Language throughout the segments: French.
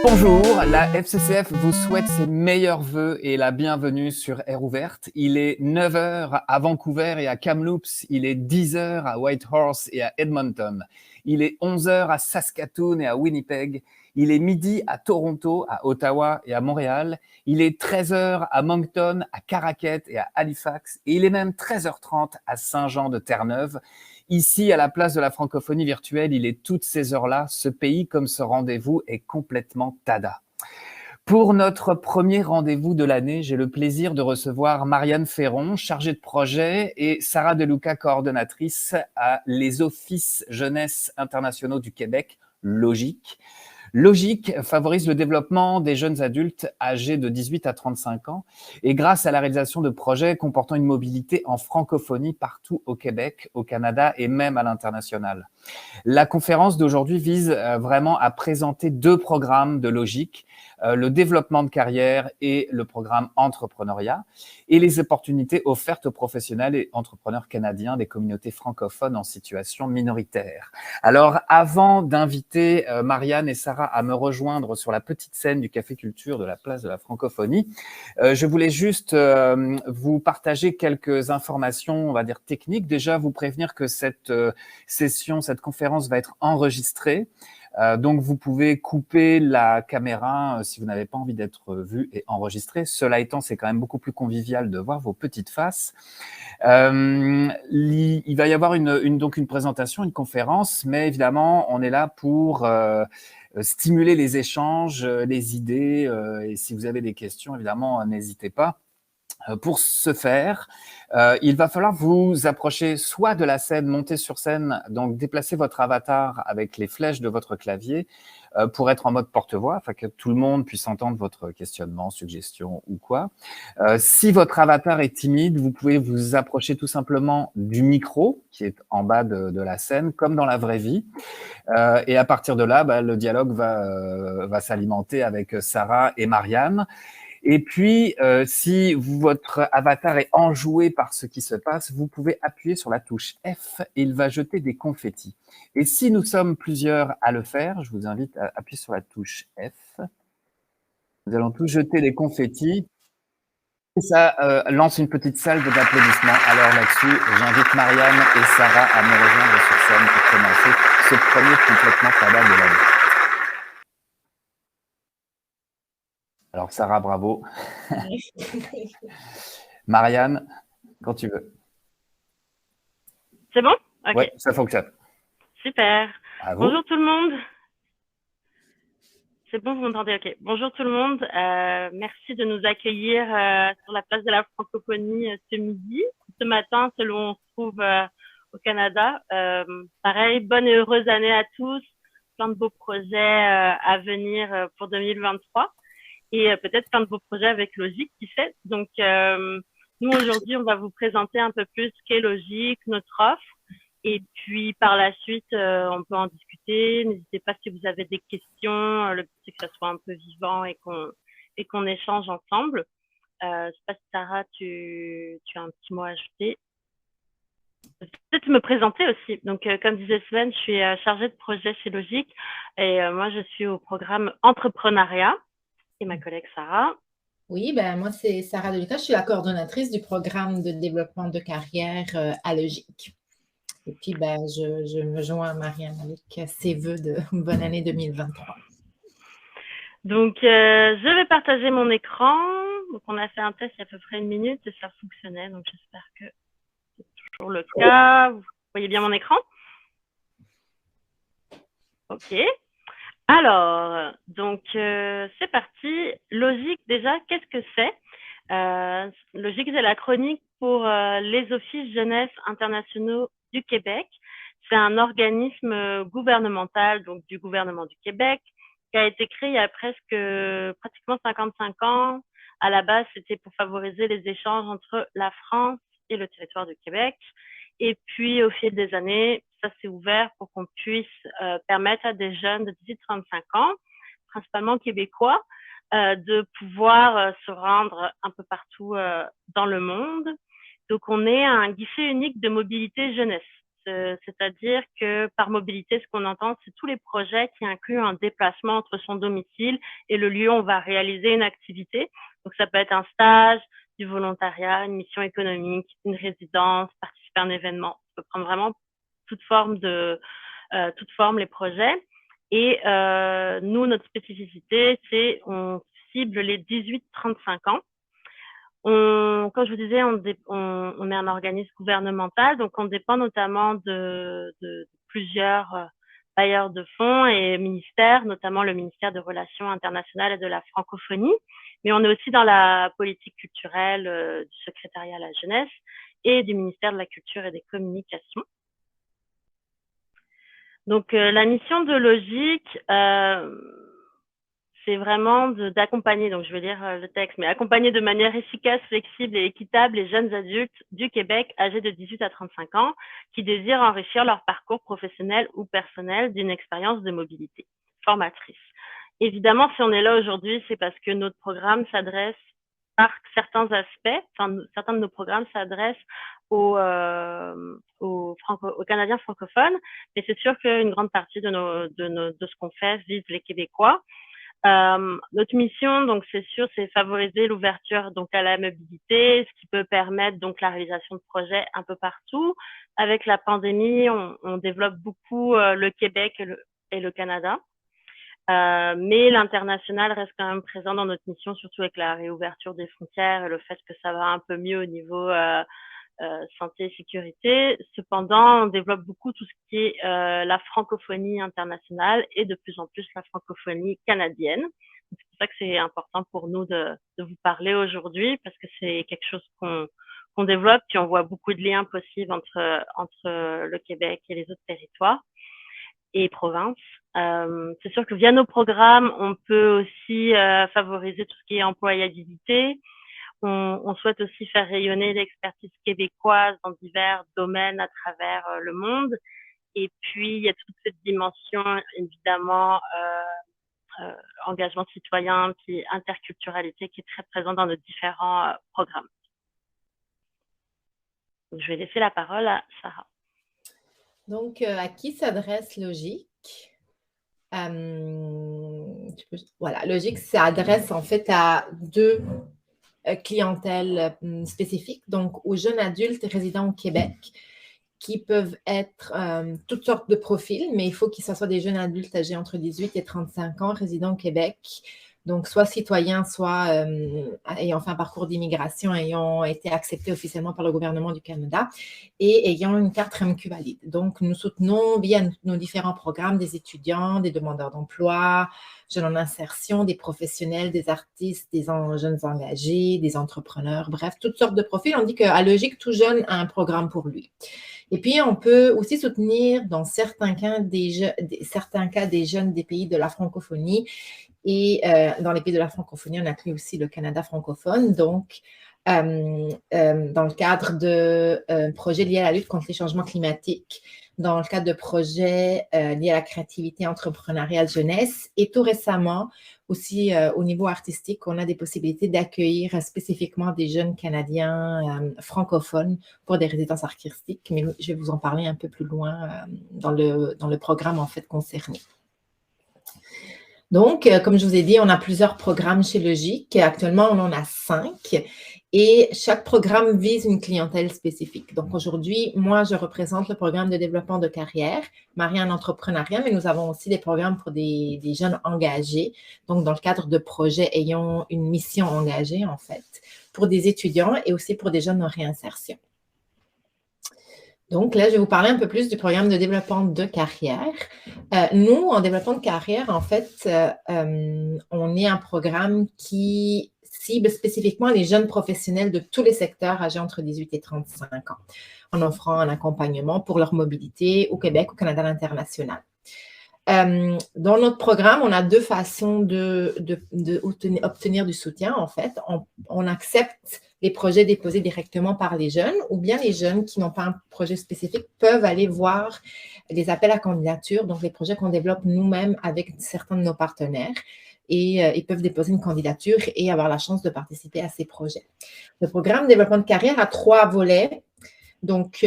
Bonjour, la FCCF vous souhaite ses meilleurs vœux et la bienvenue sur Air Ouverte. Il est 9 heures à Vancouver et à Kamloops, il est 10 heures à Whitehorse et à Edmonton, il est 11 heures à Saskatoon et à Winnipeg, il est midi à Toronto, à Ottawa et à Montréal, il est 13 heures à Moncton, à Caraquet et à Halifax, et il est même 13h30 à Saint-Jean-de-Terre-Neuve. Ici, à la place de la francophonie virtuelle, il est toutes ces heures-là. Ce pays, comme ce rendez-vous, est complètement tada. Pour notre premier rendez-vous de l'année, j'ai le plaisir de recevoir Marianne Ferron, chargée de projet, et Sarah Deluca, coordonnatrice à les Offices Jeunesse Internationaux du Québec, Logique. Logique favorise le développement des jeunes adultes âgés de 18 à 35 ans et grâce à la réalisation de projets comportant une mobilité en francophonie partout au Québec, au Canada et même à l'international. La conférence d'aujourd'hui vise vraiment à présenter deux programmes de Logique, le développement de carrière et le programme entrepreneuriat, et les opportunités offertes aux professionnels et entrepreneurs canadiens des communautés francophones en situation minoritaire. Alors, avant d'inviter Marianne et Sarah à me rejoindre sur la petite scène du Café Culture de la place de la francophonie, je voulais juste vous partager quelques informations, on va dire techniques. Déjà, vous prévenir que cette session, cette conférence va être enregistrée. Donc, vous pouvez couper la caméra si vous n'avez pas envie d'être vu et enregistré. Cela étant, c'est quand même beaucoup plus convivial de voir vos petites faces. Il va y avoir donc une présentation, une conférence, mais évidemment, on est là pour stimuler les échanges, les idées. Et si vous avez des questions, évidemment, n'hésitez pas. Pour ce faire, il va falloir vous approcher soit de la scène, monter sur scène, donc déplacer votre avatar avec les flèches de votre clavier pour être en mode porte-voix, afin que tout le monde puisse entendre votre questionnement, suggestion ou quoi. Si votre avatar est timide, vous pouvez vous approcher tout simplement du micro qui est en bas de la scène, comme dans la vraie vie. Et à partir de là, le dialogue va s'alimenter avec Sarah et Marianne. Et puis, si votre avatar est enjoué par ce qui se passe, vous pouvez appuyer sur la touche F et il va jeter des confettis. Et si nous sommes plusieurs à le faire, je vous invite à appuyer sur la touche F. Nous allons tous jeter des confettis. Et ça lance une petite salve d'applaudissements. Alors là-dessus, j'invite Marianne et Sarah à me rejoindre sur scène pour commencer ce premier complètement tabac de l'année. Alors Sarah, bravo. Marianne, quand tu veux. C'est bon? Ok. Ouais, ça fonctionne. Super. À vous. Bonjour tout le monde. C'est bon, vous m'entendez? Ok. Bonjour tout le monde. Merci de nous accueillir sur la place de la francophonie ce midi. Ce matin, selon on se trouve au Canada. Pareil, bonne et heureuse année à tous. Plein de beaux projets à venir pour 2023. Et peut-être plein de beaux projets avec Logique, qui fait. Donc, nous, aujourd'hui, on va vous présenter un peu plus ce qu'est Logique, notre offre. Et puis, par la suite, on peut en discuter. N'hésitez pas si vous avez des questions. Le but, c'est que ça soit un peu vivant et qu'on échange ensemble. Je sais pas si Sarah, tu as un petit mot à ajouter. Peut-être me présenter aussi. Donc, comme disait Sven, je suis chargée de projet chez Logique. Et moi, je suis au programme entrepreneuriat. Et ma collègue Sarah. Oui, moi, c'est Sarah Deluca. Je suis la coordonnatrice du programme de développement de carrière à Logique. Et puis, je me joins à Marianne avec ses vœux de bonne année 2023. Donc, je vais partager mon écran. Donc, on a fait un test il y a à peu près 1 minute et ça fonctionnait. Donc, j'espère que c'est toujours le cas. Vous voyez bien mon écran? Ok. Alors, donc, c'est parti. Logique, déjà, qu'est-ce que c'est? Logique, c'est la chronique pour les Offices Jeunesse Internationaux du Québec. C'est un organisme gouvernemental, donc du gouvernement du Québec, qui a été créé il y a pratiquement 55 ans. À la base, c'était pour favoriser les échanges entre la France et le territoire du Québec. Et puis, au fil des années, ça s'est ouvert pour qu'on puisse permettre à des jeunes de 18-35 ans, principalement québécois, de pouvoir se rendre un peu partout dans le monde. Donc, on est un guichet unique de mobilité jeunesse. c'est-à-dire que par mobilité, ce qu'on entend, c'est tous les projets qui incluent un déplacement entre son domicile et le lieu où on va réaliser une activité. Donc, ça peut être un stage, du volontariat, une mission économique, une résidence, participer à un événement. Ça peut prendre vraiment toute forme les projets. Et nous, notre spécificité, c'est on cible les 18-35 ans. Comme je vous disais, on est un organisme gouvernemental, donc on dépend notamment de plusieurs bailleurs de fonds et ministères, notamment le ministère des Relations internationales et de la francophonie. Mais on est aussi dans la politique culturelle du secrétariat à la jeunesse et du ministère de la Culture et des Communications. Donc, la mission de Logique, c'est vraiment d'accompagner, donc je vais lire le texte, mais accompagner de manière efficace, flexible et équitable les jeunes adultes du Québec âgés de 18 à 35 ans qui désirent enrichir leur parcours professionnel ou personnel d'une expérience de mobilité formatrice. Évidemment, si on est là aujourd'hui, c'est parce que notre programme s'adresse par certains aspects, certains de nos programmes s'adressent aux Canadiens francophones, mais c'est sûr qu'une grande partie de ce qu'on fait vise les Québécois. Notre mission, donc c'est sûr, c'est favoriser l'ouverture donc à la mobilité, ce qui peut permettre donc la réalisation de projets un peu partout. Avec la pandémie, on développe beaucoup le Québec et le Canada. Mais l'international reste quand même présent dans notre mission, surtout avec la réouverture des frontières et le fait que ça va un peu mieux au niveau santé et sécurité. Cependant, on développe beaucoup tout ce qui est la francophonie internationale et de plus en plus la francophonie canadienne. C'est pour ça que c'est important pour nous de vous parler aujourd'hui parce que c'est quelque chose qu'on développe, puis on voit beaucoup de liens possibles entre le Québec et les autres territoires et provinces. C'est sûr que via nos programmes, on peut aussi favoriser tout ce qui est employabilité. On souhaite aussi faire rayonner l'expertise québécoise dans divers domaines à travers le monde. Et puis, il y a toute cette dimension, évidemment, engagement citoyen, puis interculturalité qui est très présente dans nos différents programmes. Donc, je vais laisser la parole à Sarah. Donc, à qui s'adresse Logique? Voilà, Logique s'adresse en fait à deux clientèles spécifiques, donc aux jeunes adultes résidant au Québec, qui peuvent être toutes sortes de profils, mais il faut qu'ils soient des jeunes adultes âgés entre 18 et 35 ans résidant au Québec, donc soit citoyens, soit ayant fait un parcours d'immigration, ayant été acceptés officiellement par le gouvernement du Canada et ayant une carte REMQ valide. Donc, nous soutenons via nos différents programmes des étudiants, des demandeurs d'emploi, jeunes en insertion, des professionnels, des artistes, des jeunes engagés, des entrepreneurs, bref, toutes sortes de profils. On dit qu'à Logique, tout jeune a un programme pour lui. Et puis, on peut aussi soutenir dans certains cas des jeunes des pays de la francophonie. Et dans les pays de la francophonie, on inclut aussi le Canada francophone. Donc, dans le cadre de projets liés à la lutte contre les changements climatiques, dans le cadre de projets liés à la créativité entrepreneuriale jeunesse. Et tout récemment, aussi au niveau artistique, on a des possibilités d'accueillir spécifiquement des jeunes Canadiens francophones pour des résidences artistiques. Mais je vais vous en parler un peu plus loin dans le programme en fait concerné. Donc, comme je vous ai dit, on a plusieurs programmes chez Logique. Actuellement, on en a 5 et chaque programme vise une clientèle spécifique. Donc, aujourd'hui, moi, je représente le programme de développement de carrière, Marianne Entrepreneuriat, mais nous avons aussi des programmes pour des jeunes engagés, donc dans le cadre de projets ayant une mission engagée, en fait, pour des étudiants et aussi pour des jeunes en réinsertion. Donc là, je vais vous parler un peu plus du programme de développement de carrière. Nous, en développement de carrière, en fait, on est un programme qui cible spécifiquement les jeunes professionnels de tous les secteurs âgés entre 18 et 35 ans, en offrant un accompagnement pour leur mobilité au Québec, au Canada, à l'international. Dans notre programme, on a deux façons d'obtenir du soutien, en fait. On accepte les projets déposés directement par les jeunes ou bien les jeunes qui n'ont pas un projet spécifique peuvent aller voir les appels à candidature, donc les projets qu'on développe nous-mêmes avec certains de nos partenaires et ils peuvent déposer une candidature et avoir la chance de participer à ces projets. Le programme développement de carrière a 3 volets. Donc,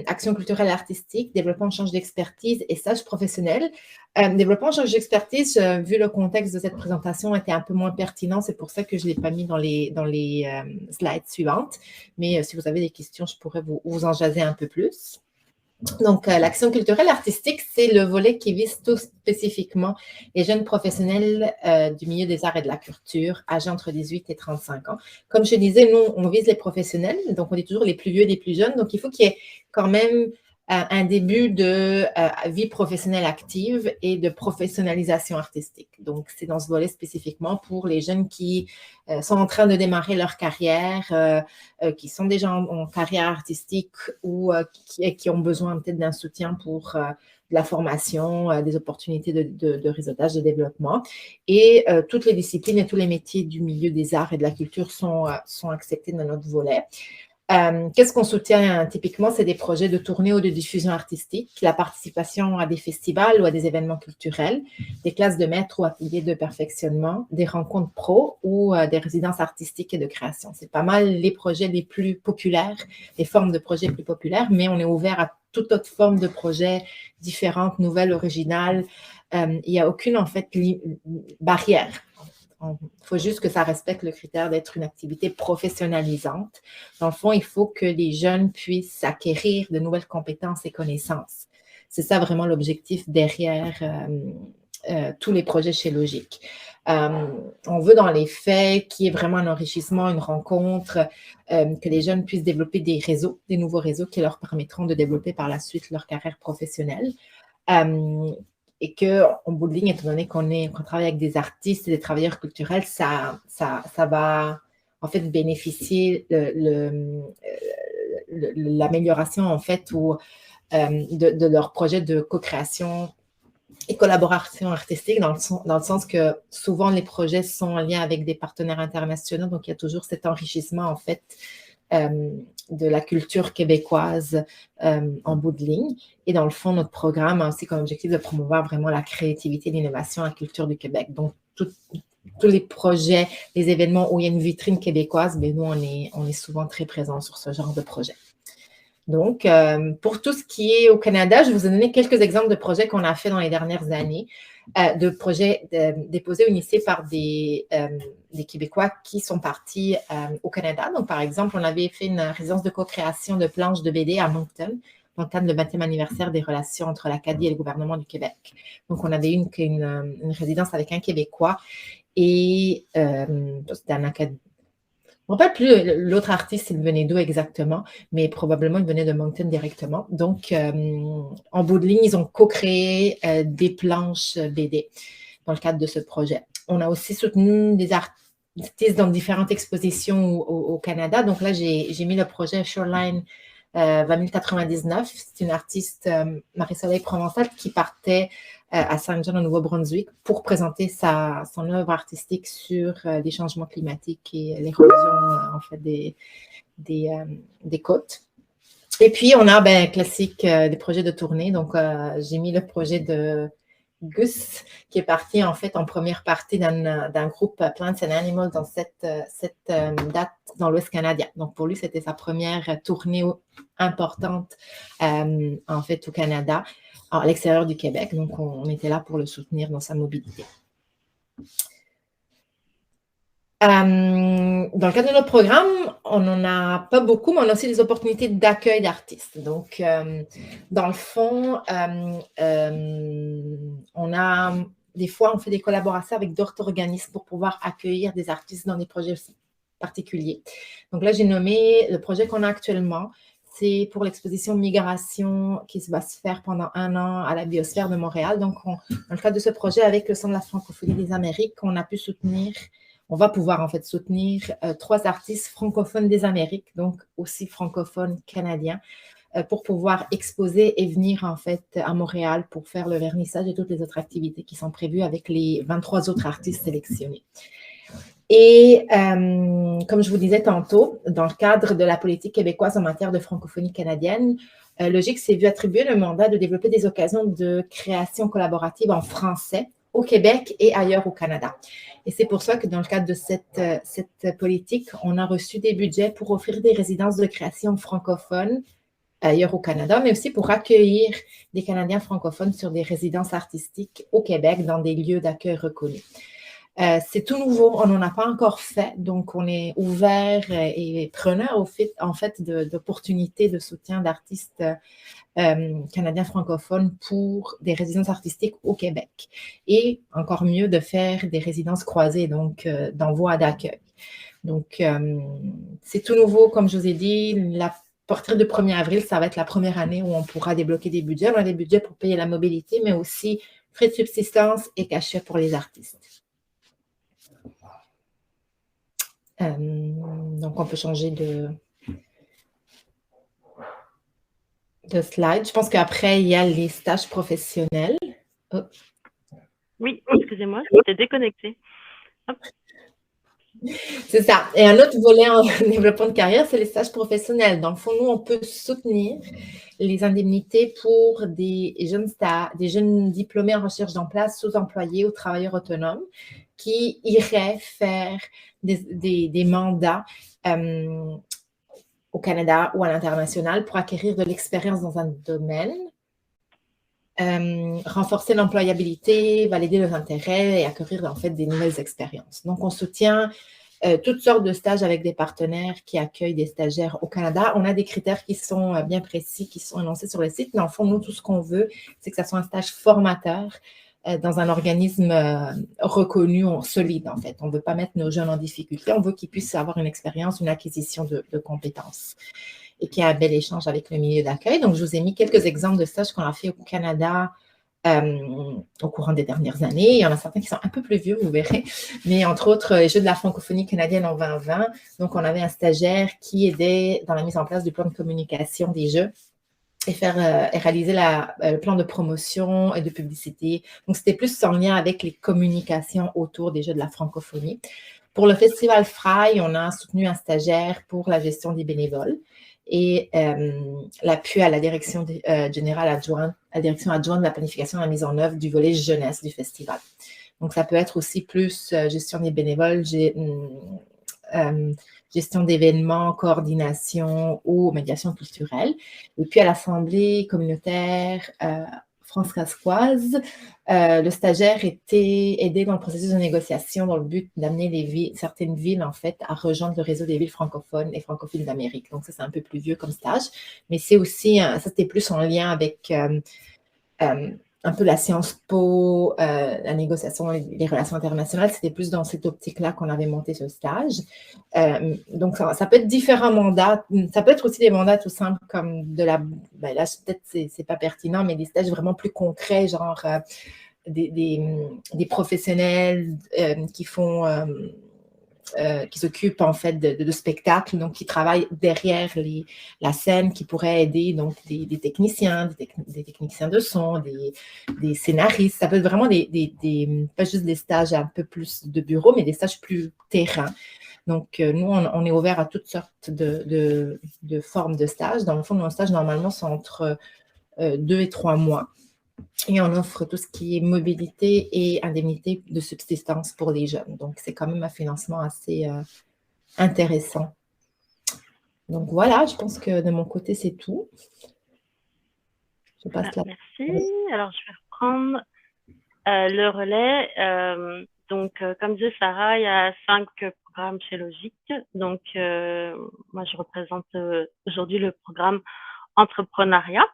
action culturelle et artistique, développement en change d'expertise et stage professionnel. Développement en change d'expertise, vu le contexte de cette présentation, était un peu moins pertinent. C'est pour ça que je ne l'ai pas mis dans les slides suivantes. Mais si vous avez des questions, je pourrais vous en jaser un peu plus. Donc, l'action culturelle artistique, c'est le volet qui vise tout spécifiquement les jeunes professionnels du milieu des arts et de la culture, âgés entre 18 et 35 ans. Comme je disais, nous, on vise les professionnels, donc on est toujours les plus vieux et les plus jeunes. Donc, il faut qu'il y ait quand même un début de vie professionnelle active et de professionnalisation artistique. Donc, c'est dans ce volet spécifiquement pour les jeunes qui sont en train de démarrer leur carrière, qui sont déjà en carrière artistique ou qui ont besoin peut-être d'un soutien pour de la formation, des opportunités de réseautage, de développement. Et toutes les disciplines et tous les métiers du milieu des arts et de la culture sont acceptés dans notre volet. Qu'est-ce qu'on soutient typiquement? C'est des projets de tournée ou de diffusion artistique, la participation à des festivals ou à des événements culturels, des classes de maître ou ateliers de perfectionnement, des rencontres pro ou des résidences artistiques et de création. C'est pas mal les projets les plus populaires, les formes de projets les plus populaires, mais on est ouvert à toute autre forme de projets différentes, nouvelles, originales. Il n'y a aucune, en fait, barrière. Il faut juste que ça respecte le critère d'être une activité professionnalisante. Dans le fond, il faut que les jeunes puissent acquérir de nouvelles compétences et connaissances. C'est ça vraiment l'objectif derrière tous les projets chez Logique. On veut dans les faits qu'il y ait vraiment un enrichissement, une rencontre, que les jeunes puissent développer des réseaux, des nouveaux réseaux qui leur permettront de développer par la suite leur carrière professionnelle. Et qu'en bout de ligne, étant donné qu'on travaille avec des artistes et des travailleurs culturels, ça va en fait bénéficier l'amélioration en fait de leur projet de co-création et collaboration artistique dans le sens que souvent les projets sont en lien avec des partenaires internationaux, donc il y a toujours cet enrichissement en fait de la culture québécoise en bout de ligne. Et dans le fond, notre programme a aussi comme objectif de promouvoir vraiment la créativité, l'innovation, la culture du Québec. Donc, tous les projets, les événements où il y a une vitrine québécoise, bien, nous, on est souvent très présents sur ce genre de projet. Donc, pour tout ce qui est au Canada, je vous ai donné quelques exemples de projets qu'on a fait dans les dernières années, de projets déposés ou initiés par des Québécois qui sont partis au Canada. Donc, par exemple, on avait fait une résidence de co-création de planches de BD à Moncton, dans le cadre du 20e anniversaire des relations entre l'Acadie et le gouvernement du Québec. Donc, on avait une résidence avec un Québécois et c'était un Acadie. Je ne me rappelle plus l'autre artiste, il venait d'où exactement, mais probablement il venait de Moncton directement. Donc, en bout de ligne, ils ont co-créé des planches BD dans le cadre de ce projet. On a aussi soutenu des artistes dans différentes expositions au Canada. Donc là, j'ai mis le projet Shoreline 2099. C'est une artiste, Marie-Soleil Provençal, qui partait à Saint John au Nouveau-Brunswick pour présenter son œuvre artistique sur les changements climatiques et l'érosion en fait des côtes. Et puis, on a classique des projets de tournée. Donc, j'ai mis le projet de Gus qui est parti en fait en première partie d'un groupe Plants and Animals dans cette date dans l'Ouest canadien. Donc, pour lui, c'était sa première tournée importante en fait au Canada, à l'extérieur du Québec. Donc, on était là pour le soutenir dans sa mobilité. Dans le cadre de notre programme, on n'en a pas beaucoup, mais on a aussi des opportunités d'accueil d'artistes. Donc, dans le fond, des fois, on fait des collaborations avec d'autres organismes pour pouvoir accueillir des artistes dans des projets aussi particuliers. Donc là, j'ai nommé le projet qu'on a actuellement. C'est pour l'exposition Migration qui va se faire pendant 1 an à la Biosphère de Montréal. Donc, dans le cadre de ce projet, avec le Centre de la francophonie des Amériques, on va pouvoir en fait soutenir 3 artistes francophones des Amériques, donc aussi francophones canadiens, pour pouvoir exposer et venir en fait à Montréal pour faire le vernissage et toutes les autres activités qui sont prévues avec les 23 autres artistes sélectionnés. Et comme je vous disais tantôt, dans le cadre de la politique québécoise en matière de francophonie canadienne, Logique s'est vu attribuer le mandat de développer des occasions de création collaborative en français au Québec et ailleurs au Canada. Et c'est pour ça que dans le cadre de cette politique, on a reçu des budgets pour offrir des résidences de création francophones ailleurs au Canada, mais aussi pour accueillir des Canadiens francophones sur des résidences artistiques au Québec dans des lieux d'accueil reconnus. C'est tout nouveau, on n'en a pas encore fait, donc on est ouvert et preneur en fait d'opportunités de soutien d'artistes canadiens francophones pour des résidences artistiques au Québec. Et encore mieux de faire des résidences croisées, donc d'envoi d'accueil. Donc, c'est tout nouveau, comme je vous ai dit, à partir du 1er avril, ça va être la première année où on pourra débloquer des budgets. On a des budgets pour payer la mobilité, mais aussi frais de subsistance et cachets pour les artistes. Donc, on peut changer de slide. Je pense qu'après, il y a les stages professionnels. Oh. Oui, excusez-moi, j'étais déconnectée. Hop. C'est ça. Et un autre volet en développement de carrière, c'est les stages professionnels. Dans le fond, nous, on peut soutenir les indemnités pour des jeunes diplômés en recherche d'emploi, sous-employés ou travailleurs autonomes qui iraient faire des mandats au Canada ou à l'international pour acquérir de l'expérience dans un domaine, renforcer l'employabilité, valider leurs intérêts et acquérir en fait des nouvelles expériences. Donc, on soutient toutes sortes de stages avec des partenaires qui accueillent des stagiaires au Canada. On a des critères qui sont bien précis, qui sont énoncés sur le site. Mais en fond, nous, tout ce qu'on veut, c'est que ça soit un stage formateur dans un organisme reconnu, solide, en fait. On ne veut pas mettre nos jeunes en difficulté. On veut qu'ils puissent avoir une expérience, une acquisition de compétences et qu'il y ait un bel échange avec le milieu d'accueil. Donc, je vous ai mis quelques exemples de stages qu'on a fait au Canada au courant des dernières années. Il y en a certains qui sont un peu plus vieux, vous verrez. Mais entre autres, les Jeux de la francophonie canadienne en 2020. Donc, on avait un stagiaire qui aidait dans la mise en place du plan de communication des Jeux et réaliser le plan de promotion et de publicité. Donc, c'était plus en lien avec les communications autour des Jeux de la francophonie. Pour le Festival Fry, on a soutenu un stagiaire pour la gestion des bénévoles et l'appui à la direction générale adjointe, à la direction adjointe de la planification et de la mise en œuvre du volet jeunesse du festival. Donc, ça peut être aussi plus gestion des bénévoles, gestion d'événements, coordination ou médiation culturelle. Et puis, à l'Assemblée communautaire France-Casquoise, le stagiaire était aidé dans le processus de négociation dans le but d'amener certaines villes, en fait, à rejoindre le réseau des villes francophones et francophiles d'Amérique. Donc, ça, c'est un peu plus vieux comme stage. Mais c'est aussi, ça, c'était plus en lien avec un peu la Sciences Po, la négociation, les relations internationales. C'était plus dans cette optique-là qu'on avait monté ce stage. Donc, ça peut être différents mandats. Ça peut être aussi des mandats tout simples comme là, peut-être c'est pas pertinent, mais des stages vraiment plus concrets, genre des professionnels qui font... qui s'occupent en fait de spectacles, donc qui travaillent derrière la scène, qui pourraient aider donc des techniciens, des techniciens de son, des scénaristes. Ça peut être vraiment pas juste des stages un peu plus de bureau, mais des stages plus terrain. Donc, nous, on est ouvert à toutes sortes de formes de stages. Dans le fond, nos stages, normalement, sont entre 2 et 3 mois. Et on offre tout ce qui est mobilité et indemnité de subsistance pour les jeunes. Donc, c'est quand même un financement assez intéressant. Donc, voilà, je pense que de mon côté, c'est tout. Je passe là. Merci. Alors, je vais reprendre le relais. Donc, comme disait Sarah, il y a 5 programmes chez Logique. Donc, moi, je représente aujourd'hui le programme Entrepreneuriat.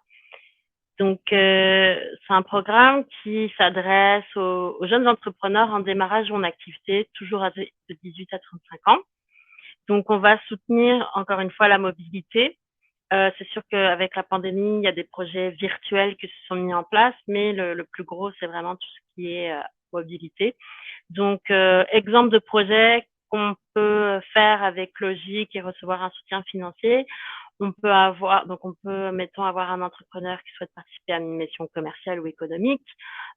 Donc, c'est un programme qui s'adresse aux jeunes entrepreneurs en démarrage ou en activité, toujours âgés de 18 à 35 ans. Donc, on va soutenir encore une fois la mobilité. C'est sûr qu'avec la pandémie, il y a des projets virtuels qui se sont mis en place, mais le plus gros, c'est vraiment tout ce qui est mobilité. Donc, exemple de projet qu'on peut faire avec Logique et recevoir un soutien financier. On peut mettons, avoir un entrepreneur qui souhaite participer à une mission commerciale ou économique,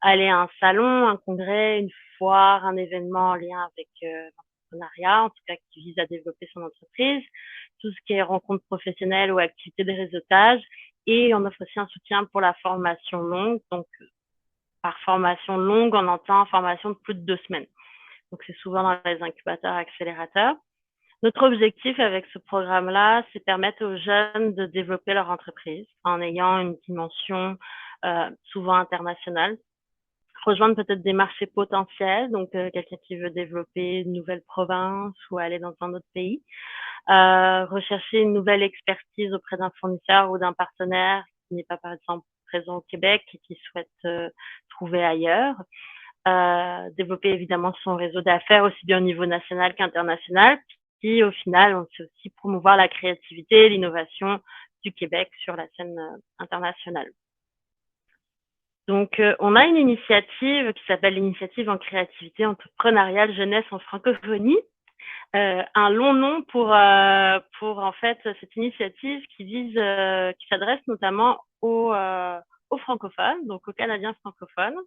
aller à un salon, un congrès, une foire, un événement en lien avec l'entrepreneuriat, en tout cas qui vise à développer son entreprise, tout ce qui est rencontres professionnelles ou activités de réseautage. Et on offre aussi un soutien pour la formation longue. Donc, par formation longue, on entend formation de plus de 2 semaines. Donc, c'est souvent dans les incubateurs, accélérateurs. Notre objectif avec ce programme-là, c'est permettre aux jeunes de développer leur entreprise en ayant une dimension souvent internationale, rejoindre peut-être des marchés potentiels, donc quelqu'un qui veut développer une nouvelle province ou aller dans un autre pays, rechercher une nouvelle expertise auprès d'un fournisseur ou d'un partenaire qui n'est pas par exemple présent au Québec et qui souhaite trouver ailleurs, développer évidemment son réseau d'affaires aussi bien au niveau national qu'international, puis au final on sait aussi promouvoir la créativité et l'innovation du Québec sur la scène internationale. Donc, on a une initiative qui s'appelle l'initiative en créativité entrepreneuriale jeunesse en francophonie. Un long nom pour en fait cette initiative qui vise, qui s'adresse notamment aux francophones, donc aux Canadiens francophones.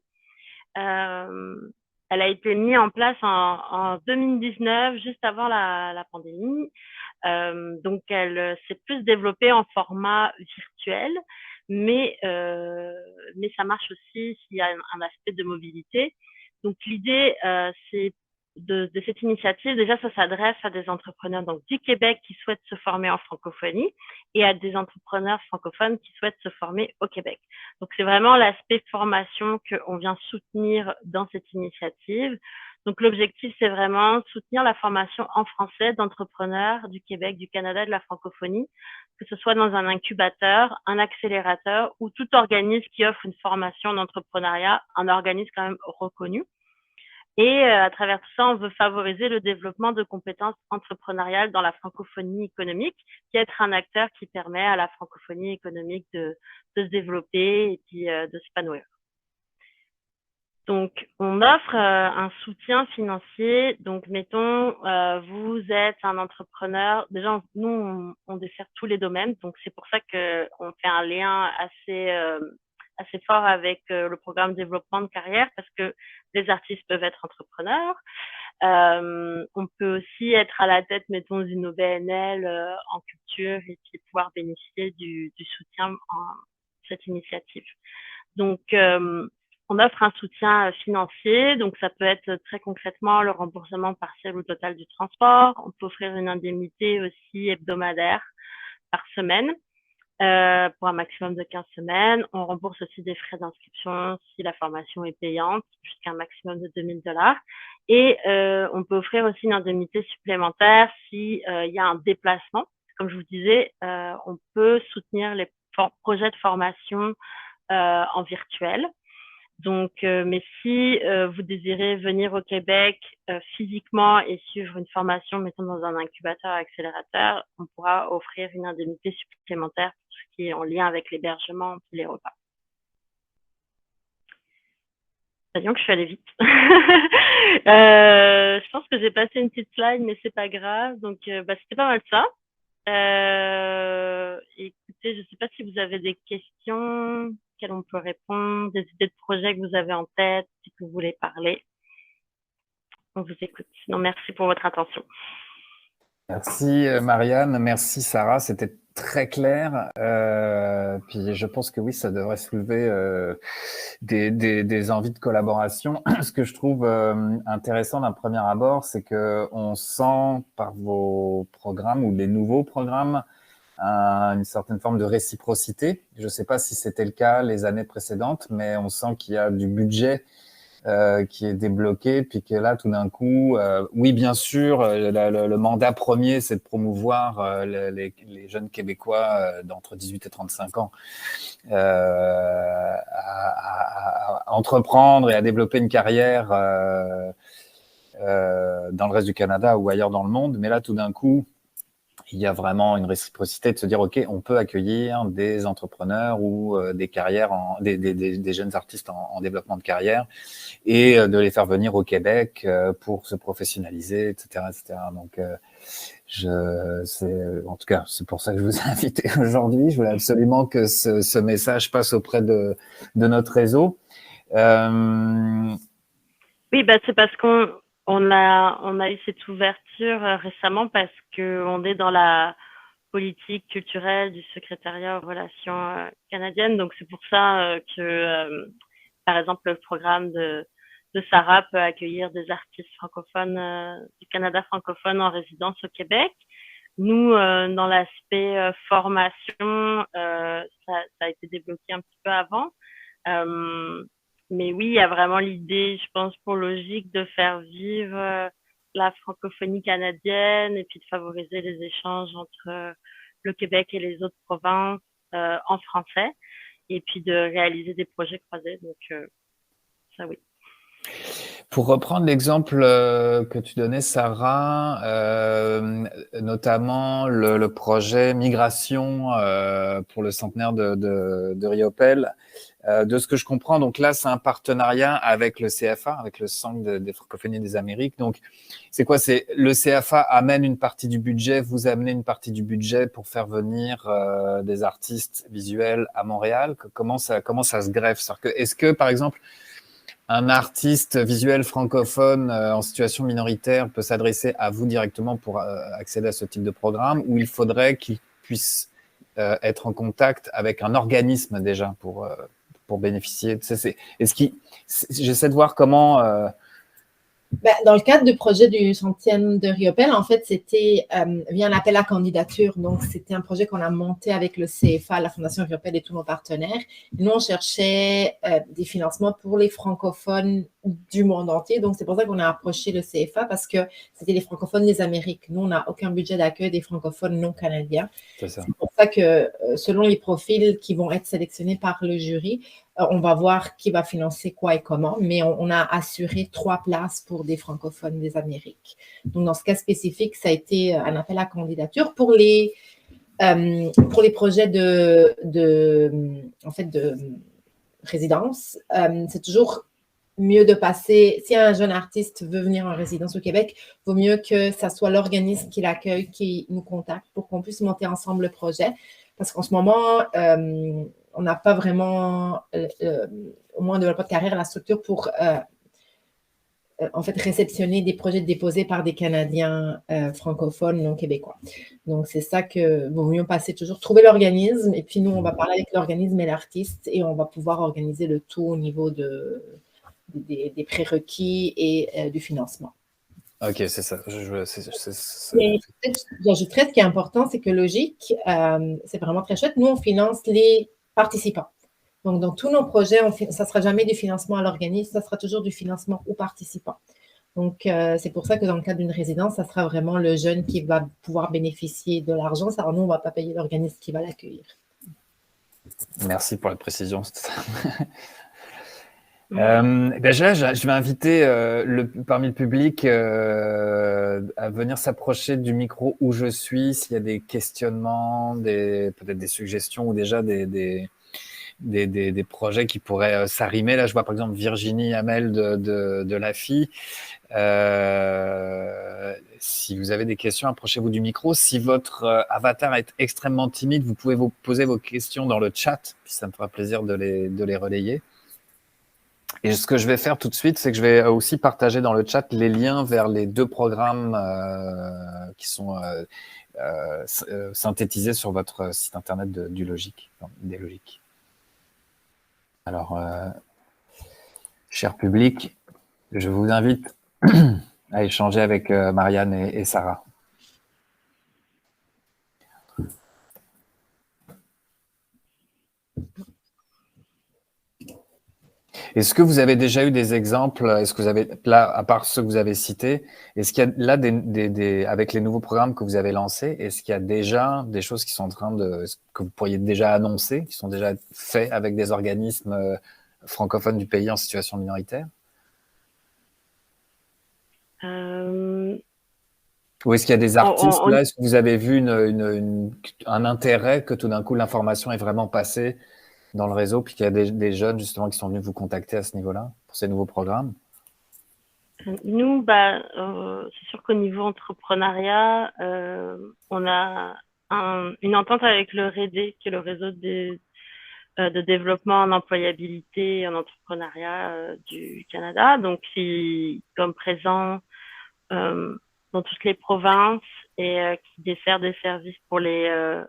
Elle a été mise en place en 2019, juste avant la pandémie. Donc, elle s'est plus développée en format virtuel, mais ça marche aussi s'il y a un aspect de mobilité. Donc, l'idée, c'est de cette initiative, déjà, ça s'adresse à des entrepreneurs donc, du Québec qui souhaitent se former en francophonie et à des entrepreneurs francophones qui souhaitent se former au Québec. Donc, c'est vraiment l'aspect formation qu'on vient soutenir dans cette initiative. Donc, l'objectif, c'est vraiment soutenir la formation en français d'entrepreneurs du Québec, du Canada, de la francophonie, que ce soit dans un incubateur, un accélérateur ou tout organisme qui offre une formation d'entrepreneuriat, un organisme quand même reconnu. Et à travers tout ça, on veut favoriser le développement de compétences entrepreneuriales dans la francophonie économique, qui est être un acteur qui permet à la francophonie économique de se développer et puis de s'épanouir. Donc, on offre un soutien financier. Donc, mettons, vous êtes un entrepreneur. Déjà, nous, on dessert tous les domaines. Donc, c'est pour ça qu'on fait un lien assez fort avec le programme développement de carrière parce que les artistes peuvent être entrepreneurs. On peut aussi être à la tête, mettons, d'une OBNL en culture et puis pouvoir bénéficier du soutien en cette initiative. Donc, on offre un soutien financier, donc ça peut être très concrètement le remboursement partiel ou total du transport. On peut offrir une indemnité aussi hebdomadaire par semaine pour un maximum de 15 semaines. On rembourse aussi des frais d'inscription si la formation est payante, jusqu'à un maximum de 2 000 $. Et on peut offrir aussi une indemnité supplémentaire s'il y a un déplacement. Comme je vous disais, on peut soutenir les projets de formation en virtuel. Donc, mais si vous désirez venir au Québec physiquement et suivre une formation, mettons dans un incubateur accélérateur, on pourra offrir une indemnité supplémentaire pour tout ce qui est en lien avec l'hébergement et les repas. Disons que je suis allée vite. Je pense que j'ai passé une petite slide, mais c'est pas grave. Donc, c'était pas mal ça. Écoutez, je ne sais pas si vous avez des questions auxquelles on peut répondre, des idées de projets que vous avez en tête, si vous voulez parler. On vous écoute. Sinon, merci pour votre attention. Merci Marianne, merci Sarah, c'était très clair. Puis je pense que oui, ça devrait soulever des envies de collaboration. Ce que je trouve intéressant d'un premier abord, c'est que on sent par vos programmes ou les nouveaux programmes une certaine forme de réciprocité. Je ne sais pas si c'était le cas les années précédentes, mais on sent qu'il y a du budget qui est débloqué, puis que là, tout d'un coup, oui, bien sûr, le mandat premier, c'est de promouvoir les jeunes Québécois d'entre 18 et 35 ans à entreprendre et à développer une carrière dans le reste du Canada ou ailleurs dans le monde. Mais là, tout d'un coup, il y a vraiment une réciprocité de se dire, OK, on peut accueillir des entrepreneurs ou des carrières, des jeunes artistes en développement de carrière et de les faire venir au Québec pour se professionnaliser, etc., etc. Donc, en tout cas, c'est pour ça que je vous ai invité aujourd'hui. Je voulais absolument que ce message passe auprès de notre réseau. Oui, c'est parce qu'on a eu cette ouverture récemment parce qu'on est dans la politique culturelle du secrétariat aux relations canadiennes. Donc, c'est pour ça que, par exemple, le programme de Sarah peut accueillir des artistes francophones du Canada francophone en résidence au Québec. Nous, dans l'aspect formation, ça a été débloqué un petit peu avant. Mais oui, il y a vraiment l'idée, je pense, pour Logique, de faire vivre la francophonie canadienne et puis de favoriser les échanges entre le Québec et les autres provinces en français, et puis de réaliser des projets croisés. Donc, ça, oui. Pour reprendre l'exemple que tu donnais, Sarah, notamment le projet Migration pour le centenaire de Riopelle, de ce que je comprends, donc là, c'est un partenariat avec le CFA, avec le Centre des Francophonies des Amériques. Donc, c'est quoi? C'est le CFA amène une partie du budget, vous amenez une partie du budget pour faire venir des artistes visuels à Montréal. Comment ça se greffe? Est-ce que, par exemple, un artiste visuel francophone en situation minoritaire peut s'adresser à vous directement pour accéder à ce type de programme, ou il faudrait qu'il puisse être en contact avec un organisme déjà pour bénéficier? J'essaie de voir comment... Dans le cadre du projet du centième de Riopelle, en fait, c'était via un appel à candidature. Donc, c'était un projet qu'on a monté avec le CFA, la Fondation Riopelle et tous nos partenaires. Et nous, on cherchait des financements pour les francophones du monde entier. Donc, c'est pour ça qu'on a approché le CFA, parce que c'était les francophones des Amériques. Nous, on n'a aucun budget d'accueil des francophones non canadiens. C'est pour ça que, selon les profils qui vont être sélectionnés par le jury, on va voir qui va financer quoi et comment, mais on a assuré 3 places pour des francophones des Amériques. Donc, dans ce cas spécifique, ça a été un appel à candidature. Pour les projets de résidence, c'est toujours mieux de passer, si un jeune artiste veut venir en résidence au Québec, il vaut mieux que ça soit l'organisme qui l'accueille, qui nous contacte pour qu'on puisse monter ensemble le projet. Parce qu'en ce moment, on n'a pas vraiment, au moins en développement de carrière, la structure pour en fait réceptionner des projets déposés par des Canadiens francophones non québécois. Donc, c'est ça que vaut mieux passer toujours, trouver l'organisme, et puis nous, on va parler avec l'organisme et l'artiste, et on va pouvoir organiser le tout au niveau des prérequis et du financement. Ok, c'est ça. Mais peut-être, j'ajouterais, ce qui est important, c'est que Logique, c'est vraiment très chouette. Nous, on finance les participants. Donc, dans tous nos projets, ça ne sera jamais du financement à l'organisme, ça sera toujours du financement aux participants. Donc, c'est pour ça que dans le cadre d'une résidence, ça sera vraiment le jeune qui va pouvoir bénéficier de l'argent. Alors, nous, on ne va pas payer l'organisme qui va l'accueillir. Merci pour la précision. Déjà, je vais inviter parmi le public à venir s'approcher du micro où je suis, s'il y a des questionnements, peut-être des suggestions, ou déjà des projets qui pourraient s'arrimer. Là, je vois par exemple Virginie Hamel de l'AFI. Si vous avez des questions, approchez-vous du micro. Si votre avatar est extrêmement timide, vous pouvez vous poser vos questions dans le chat, puis ça me fera plaisir de les relayer. Et ce que je vais faire tout de suite, c'est que je vais aussi partager dans le chat les liens vers les 2 programmes qui sont synthétisés sur votre site internet du Logique, des Logiques. Alors, cher public, je vous invite à échanger avec Marianne et Sarah. Est-ce que vous avez déjà eu des exemples? Est-ce que vous avez, là, à part ceux que vous avez cités, est-ce qu'il y a là avec les nouveaux programmes que vous avez lancés, est-ce qu'il y a déjà des choses qui sont en train que vous pourriez déjà annoncer, qui sont déjà faits avec des organismes francophones du pays en situation minoritaire? Ou est-ce qu'il y a des artistes là? Est-ce que vous avez vu un intérêt que tout d'un coup l'information est vraiment passée dans le réseau, puis qu'il y a des jeunes justement qui sont venus vous contacter à ce niveau-là pour ces nouveaux programmes? Nous, c'est sûr qu'au niveau entrepreneuriat, on a une entente avec le REDE, qui est le réseau de développement en employabilité et en entrepreneuriat du Canada, donc qui comme présent dans toutes les provinces et qui dessert des services pour les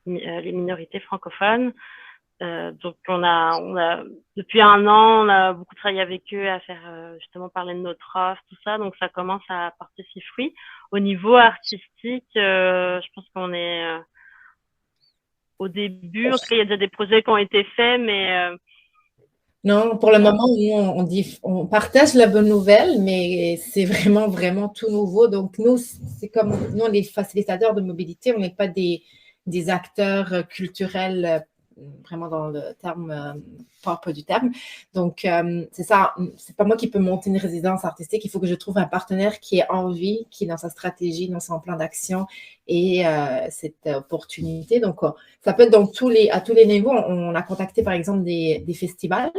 minorités francophones. Donc depuis un an, on a beaucoup travaillé avec eux à faire justement parler de notre offre, tout ça. Donc ça commence à porter ses fruits. Au niveau artistique, je pense qu'on est au début. En tout cas, il y a déjà des projets qui ont été faits, mais Non, pour le moment, on dit, on partage la bonne nouvelle, mais c'est vraiment, vraiment tout nouveau. Donc, nous, c'est comme nous, on est facilitateurs de mobilité, on n'est pas des acteurs culturels, vraiment dans le terme propre du terme. Donc, c'est ça, c'est pas moi qui peux monter une résidence artistique. Il faut que je trouve un partenaire qui ait envie, qui, dans sa stratégie, dans son plan d'action, et cette opportunité. Donc, ça peut être à tous les niveaux. On a contacté, par exemple, des festivals,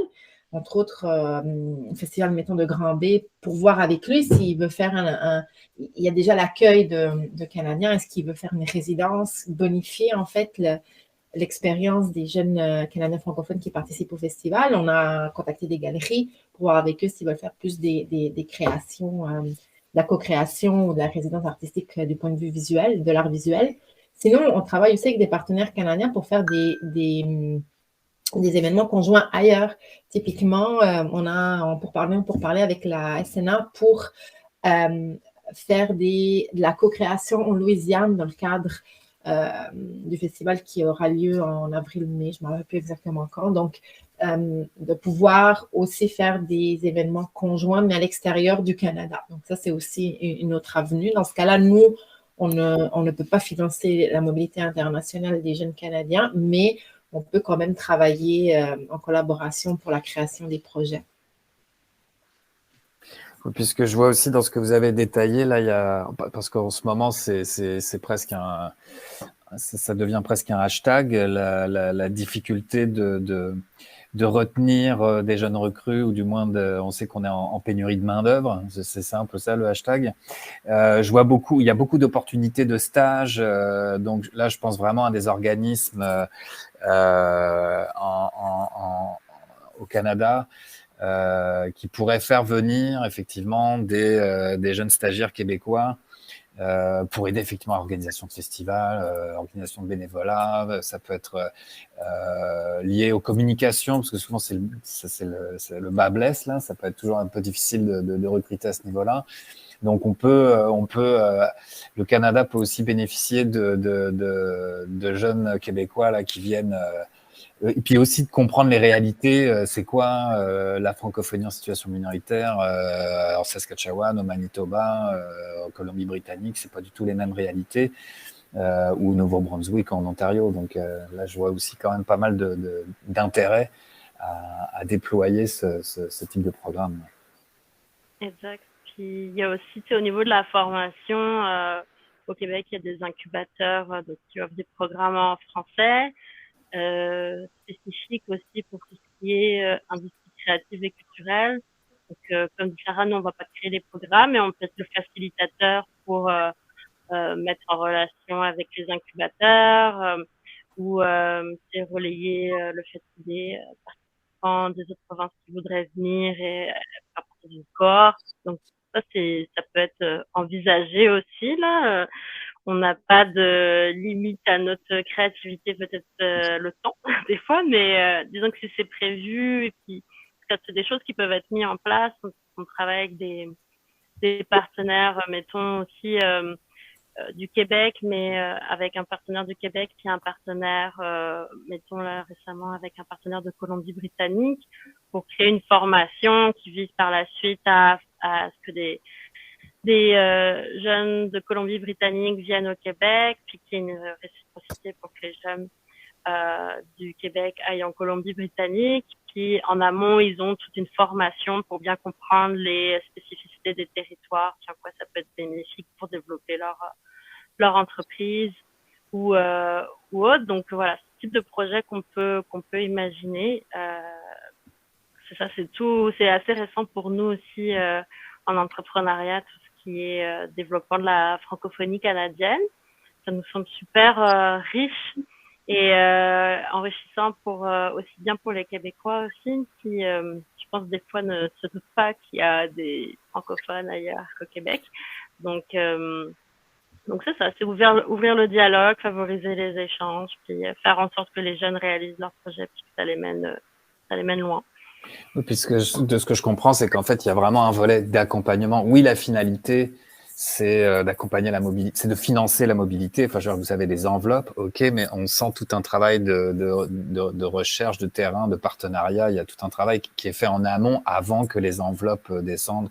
entre autres, un festival, mettons, de Grand B, pour voir avec lui s'il veut faire il y a déjà l'accueil de Canadiens. Est-ce qu'il veut faire une résidence, bonifier, en fait, l'expérience des jeunes Canadiens francophones qui participent au festival? On a contacté des galeries pour voir avec eux s'ils veulent faire plus des créations, de la co-création ou de la résidence artistique du point de vue visuel, de l'art visuel. Sinon, on travaille aussi avec des partenaires canadiens pour faire des événements conjoints ailleurs. Typiquement, on pour parler avec la SNA pour faire de la co-création en Louisiane dans le cadre du festival qui aura lieu en avril-mai, je ne me rappelle plus exactement quand. Donc, de pouvoir aussi faire des événements conjoints, mais à l'extérieur du Canada. Donc, ça, c'est aussi une autre avenue. Dans ce cas-là, nous, on ne peut pas financer la mobilité internationale des jeunes Canadiens, mais on peut quand même travailler en collaboration pour la création des projets. Puisque je vois aussi dans ce que vous avez détaillé, là, parce qu'en ce moment, c'est presque ça devient presque un hashtag, la difficulté de retenir des jeunes recrues, ou du moins on sait qu'on est en pénurie de main-d'œuvre. C'est ça un peu ça le hashtag. Je vois il y a beaucoup d'opportunités de stage. Donc là, je pense vraiment à des organismes au Canada qui pourraient faire venir effectivement des jeunes stagiaires québécois pour aider effectivement à l'organisation de festivals, organisation de bénévolat. Ça peut être lié aux communications, parce que souvent c'est le bas blesse là. Ça peut être toujours un peu difficile de recruter à ce niveau-là. Donc le Canada peut aussi bénéficier de jeunes Québécois là qui viennent. Et puis aussi de comprendre les réalités, c'est quoi la francophonie en situation minoritaire en Saskatchewan, au Manitoba, en Colombie-Britannique, c'est pas du tout les mêmes réalités, ou au Nouveau-Brunswick, en Ontario. Donc là, je vois aussi quand même pas mal d'intérêt à déployer ce type de programme. Exact. Puis il y a aussi, au niveau de la formation, au Québec, il y a des incubateurs qui offrent des programmes en français. Spécifique aussi pour tout ce qui est industrie créative et culturelle. Donc, comme dit Clara, nous, on va pas créer les programmes, mais on peut être le facilitateur pour mettre en relation avec les incubateurs ou relayer le fait qu'il y ait des participants des autres provinces qui voudraient venir et apporter du corps. Donc, ça peut être envisagé aussi, là. On n'a pas de limite à notre créativité, peut-être le temps des fois, mais disons que si c'est prévu et puis c'est des choses qui peuvent être mises en place. On travaille avec des partenaires, mettons aussi du Québec, mais avec un partenaire du Québec qui est un partenaire, mettons là récemment avec un partenaire de Colombie-Britannique pour créer une formation qui vise par la suite à ce que des jeunes de Colombie-Britannique viennent au Québec, puis qu'il y ait une réciprocité pour que les jeunes du Québec aillent en Colombie-Britannique. Puis en amont, ils ont toute une formation pour bien comprendre les spécificités des territoires, puis en quoi ça peut être bénéfique pour développer leur entreprise ou autre. Donc voilà, ce type de projet qu'on peut imaginer. C'est ça, c'est assez récent pour nous aussi en entrepreneuriat, tout ce qui est développement de la francophonie canadienne. Ça nous semble super riche et enrichissant aussi bien pour les Québécois aussi, qui je pense des fois ne se doutent pas qu'il y a des francophones ailleurs qu'au Québec. Donc Donc c'est ça, c'est ouvrir le dialogue, favoriser les échanges, puis faire en sorte que les jeunes réalisent leurs projets, puis que ça les mène loin. Oui, puisque de ce que je comprends, c'est qu'en fait, il y a vraiment un volet d'accompagnement. Oui, la finalité, c'est d'accompagner la mobilité, c'est de financer la mobilité. Enfin, genre, vous avez des enveloppes, ok, mais on sent tout un travail de recherche, de terrain, de partenariat. Il y a tout un travail qui est fait en amont avant que les enveloppes descendent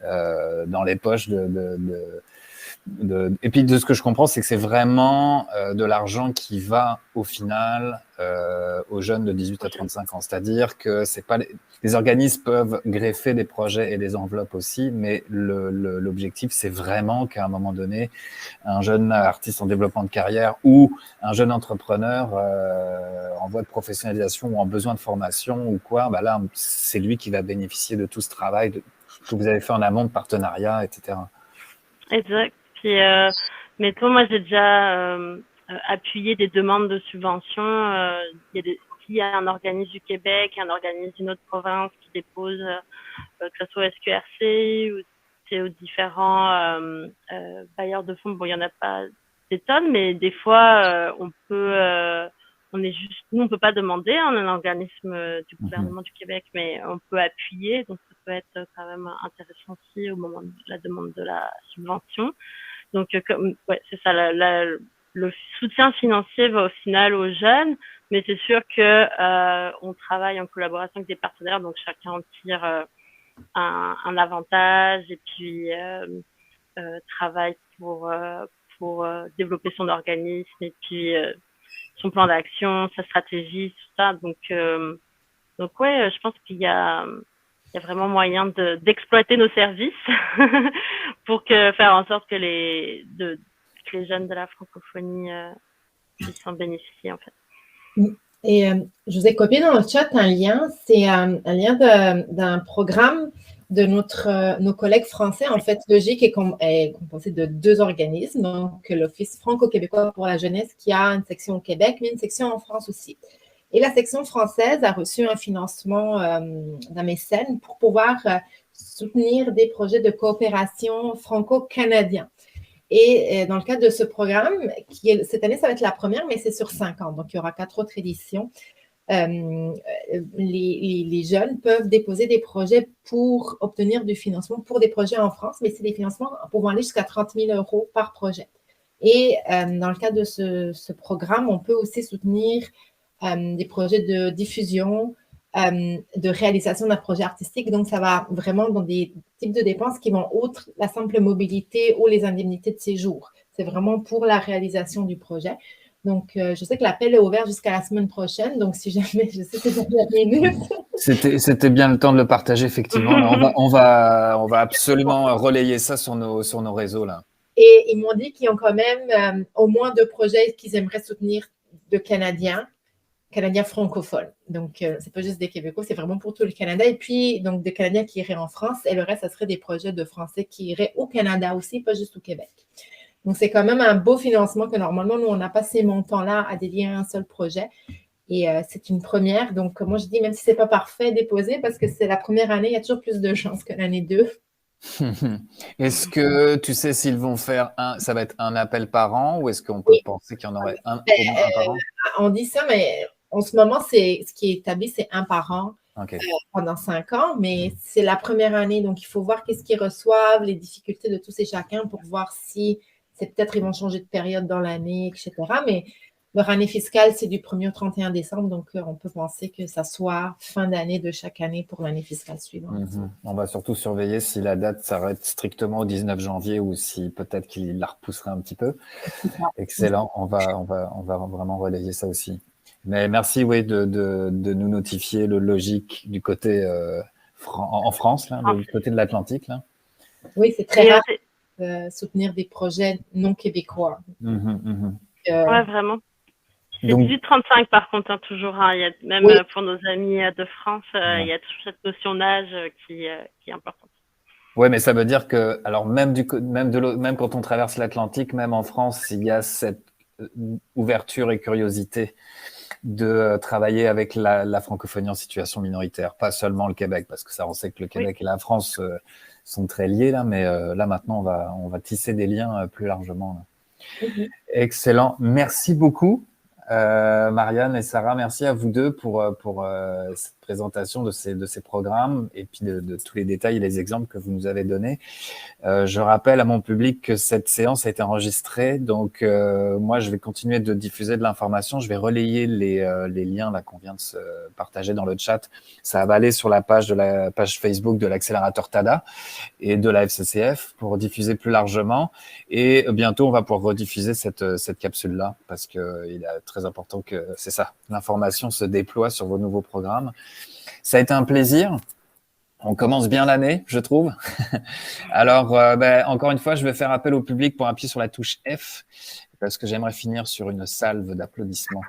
dans les poches et puis de ce que je comprends, c'est que c'est vraiment de l'argent qui va au final aux jeunes de 18 à 35 ans. C'est-à-dire que c'est pas les organismes peuvent greffer des projets et des enveloppes aussi, mais l'objectif, c'est vraiment qu'à un moment donné, un jeune artiste en développement de carrière ou un jeune entrepreneur en voie de professionnalisation ou en besoin de formation ou quoi, bah là, c'est lui qui va bénéficier de tout ce travail que vous avez fait en amont de partenariat, etc. Exact. Puis, mettons, moi, j'ai déjà appuyé des demandes de subventions. S'il y a un organisme du Québec, un organisme d'une autre province qui dépose, que ce soit au SQRC ou aux différents bailleurs de fonds. Bon, il n'y en a pas des tonnes, mais des fois, nous, on peut pas demander un organisme du gouvernement du Québec, mais on peut appuyer. Donc, ça peut être quand même intéressant aussi au moment de la demande de la subvention. Donc, c'est ça, le soutien financier va au final aux jeunes, mais c'est sûr que on travaille en collaboration avec des partenaires, donc chacun en tire un avantage et puis travaille pour développer son organisme et puis son plan d'action, sa stratégie, tout ça. Donc ouais, je pense qu'il y a vraiment moyen d'exploiter nos services pour faire en sorte que les jeunes de la francophonie puissent en bénéficier, en fait. Et je vous ai copié dans le chat un lien. C'est un lien d'un programme de nos collègues français. En fait, Logique est composé de 2 organismes. Donc, l'Office franco-québécois pour la jeunesse qui a une section au Québec, mais une section en France aussi. Et la section française a reçu un financement d'un mécène pour pouvoir soutenir des projets de coopération franco-canadiens. Et dans le cadre de ce programme, cette année, ça va être la première, mais c'est sur 5 ans. Donc, il y aura 4 autres éditions. Les jeunes peuvent déposer des projets pour obtenir du financement pour des projets en France, mais c'est des financements pouvant aller jusqu'à 30 000 € par projet. Et dans le cadre de ce programme, on peut aussi soutenir des projets de diffusion, de réalisation d'un projet artistique. Donc, ça va vraiment dans des types de dépenses qui vont outre la simple mobilité ou les indemnités de séjour. C'est vraiment pour la réalisation du projet. Donc, je sais que l'appel est ouvert jusqu'à la semaine prochaine. Donc, si jamais, je sais que c'est dans la minute. C'était bien le temps de le partager, effectivement. On va absolument relayer ça sur nos réseaux, là. Et ils m'ont dit qu'ils ont quand même au moins 2 projets qu'ils aimeraient soutenir de Canadiens francophones. Donc, c'est pas juste des Québécois, c'est vraiment pour tout le Canada. Et puis, donc, des Canadiens qui iraient en France. Et le reste, ça serait des projets de Français qui iraient au Canada aussi, pas juste au Québec. Donc, c'est quand même un beau financement que normalement, nous, on n'a pas ces montants-là à dédier à un seul projet. Et c'est une première. Donc, moi, je dis, même si ce n'est pas parfait, déposer, parce que c'est la première année, il y a toujours plus de chances que l'année 2. Est-ce que tu sais s'ils vont faire ça va être un appel par an ou est-ce qu'on peut penser qu'il y en aurait un par an? On dit ça, mais en ce moment, ce qui est établi, c'est 1 par an pendant 5 ans, mais c'est la première année, donc il faut voir qu'est-ce qu'ils reçoivent, les difficultés de tous et chacun pour voir si c'est peut-être ils vont changer de période dans l'année, etc. Mais leur année fiscale, c'est du 1er au 31 décembre, donc on peut penser que ça soit fin d'année de chaque année pour l'année fiscale suivante. On va surtout surveiller si la date s'arrête strictement au 19 janvier ou si peut-être qu'il la repousserait un petit peu. Excellent, on va vraiment relayer ça aussi. Mais merci, oui, de nous notifier le logique du côté en France, là, du côté de l'Atlantique, là. Oui, c'est très rare de soutenir des projets non québécois. Ouais, vraiment. C'est 18-35 par contre, hein, toujours. Hein, il y a, même pour nos amis de France, il y a toujours cette notion d'âge qui est importante. Oui, mais ça veut dire que, alors même quand on traverse l'Atlantique, même en France, il y a cette ouverture et curiosité de travailler avec la francophonie en situation minoritaire, pas seulement le Québec, parce que ça, on sait que le Québec et la France, sont très liés là, mais là maintenant on va tisser des liens plus largement. Excellent, merci beaucoup. Marianne et Sarah, merci à vous deux pour cette présentation de ces programmes et puis de tous les détails et les exemples que vous nous avez donnés. Je rappelle à mon public que cette séance a été enregistrée, donc moi je vais continuer de diffuser de l'information, je vais relayer les liens là qu'on vient de se partager dans le chat. Ça va aller sur la page Facebook de l'accélérateur TADA et de la FCCF pour diffuser plus largement. Et bientôt, on va pouvoir rediffuser cette capsule-là parce qu'il est très important que, c'est ça, l'information se déploie sur vos nouveaux programmes. Ça a été un plaisir. On commence bien l'année, je trouve. Alors, encore une fois, je vais faire appel au public pour appuyer sur la touche F parce que j'aimerais finir sur une salve d'applaudissements.